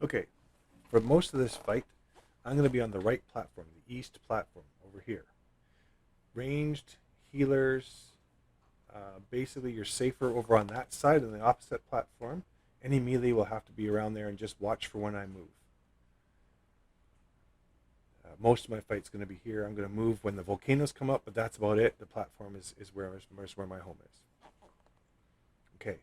Okay, for most of this fight, I'm going to be on the right platform, the east platform over here. Ranged healers, basically you're safer over on that side on the opposite platform. Any melee will have to be around there and just watch for when I move. Most of my fight's going to be here. I'm going to move when the volcanoes come up, but that's about it. The platform is where my home is. Okay.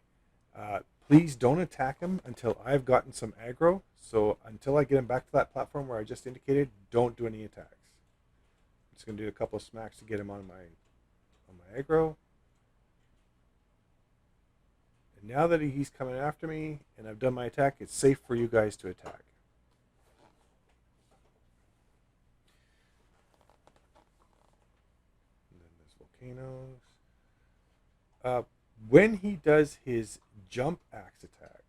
Uh, Please don't attack him until I've gotten some aggro. So until I get him back to that platform where I just indicated, don't do any attacks. I'm just going to do a couple of smacks to get him on my aggro. And now that he's coming after me and I've done my attack, it's safe for you guys to attack. And then there's volcanoes. Uh, when he does his jump axe attack,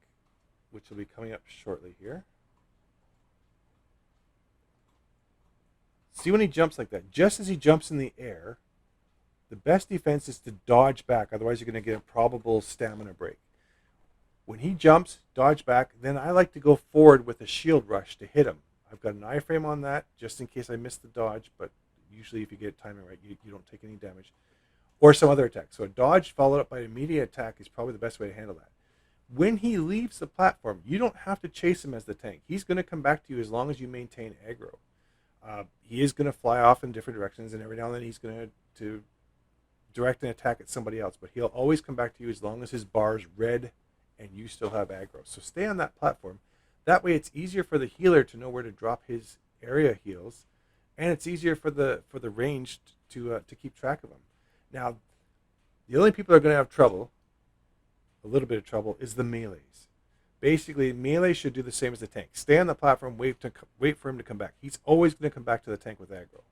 which will be coming up shortly here. See when he jumps like that? Just as he jumps in the air, the best defense is to dodge back. Otherwise, you're going to get a probable stamina break. When he jumps, dodge back. Then I like to go forward with a shield rush to hit him. I've got an iframe on that just in case I miss the dodge, but usually if you get timing right, you don't take any damage. Or some other attack. So a dodge followed up by an immediate attack is probably the best way to handle that. When he leaves the platform, you don't have to chase him as the tank. He's going to come back to you as long as you maintain aggro. He is going to fly off in different directions, and every now and then he's going to direct an attack at somebody else. But he'll always come back to you as long as his bar is red and you still have aggro. So stay on that platform. That way, it's easier for the healer to know where to drop his area heals, and it's easier for the ranged to keep track of them. Now, the only people that are going to have trouble, a little bit of trouble, is the melees. Basically, melee should do the same as the tank. Stay on the platform, wait for him to come back. He's always going to come back to the tank with aggro.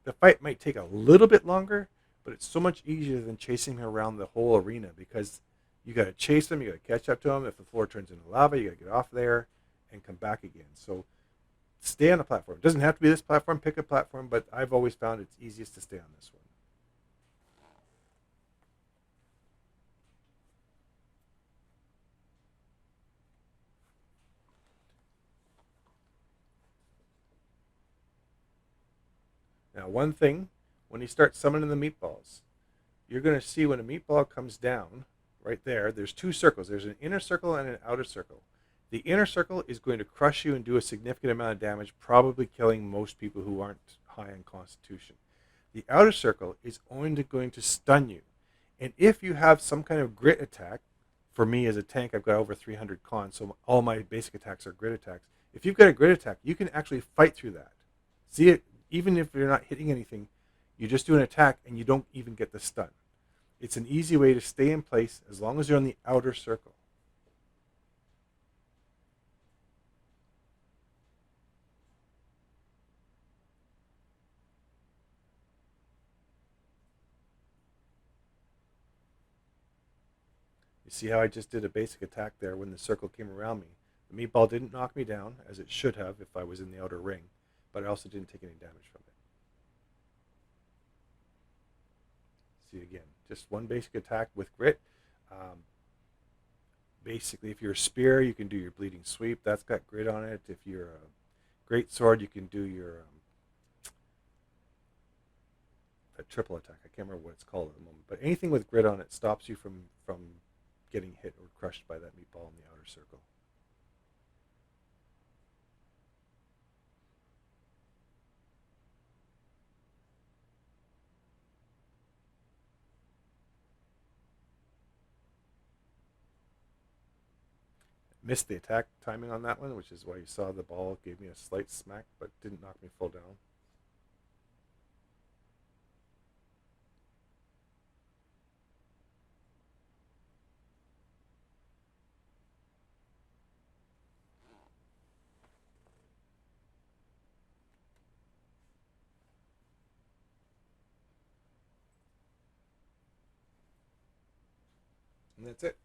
The fight might take a little bit longer, but it's so much easier than chasing him around the whole arena because you got to chase him, you got to catch up to him. If the floor turns into lava, you got to get off there and come back again. So stay on the platform. It doesn't have to be this platform. Pick a platform, but I've always found it's easiest to stay on this one. Now, one thing, when you start summoning the meatballs, you're going to see when a meatball comes down, right there, there's two circles. There's an inner circle and an outer circle. The inner circle is going to crush you and do a significant amount of damage, probably killing most people who aren't high in constitution. The outer circle is only going to stun you. And if you have some kind of grit attack, for me as a tank, I've got over 300 con, so all my basic attacks are grit attacks. If you've got a grit attack, you can actually fight through that. See it, even if you're not hitting anything, you just do an attack and you don't even get the stun. It's an easy way to stay in place as long as you're on the outer circle. You see how I just did a basic attack there when the circle came around me. The meatball didn't knock me down, as it should have if I was in the outer ring, but I also didn't take any damage from it. See again, just one basic attack with grit. Um, Basically, if you're a spear, you can do your bleeding sweep. That's got grit on it. If you're a great sword, you can do your a triple attack. I can't remember what it's called at the moment. But anything with grit on it stops you from getting hit or crushed by that meatball in the outer circle. Missed the attack timing on that one, which is why you saw the ball gave me a slight smack, but didn't knock me full down. And that's it.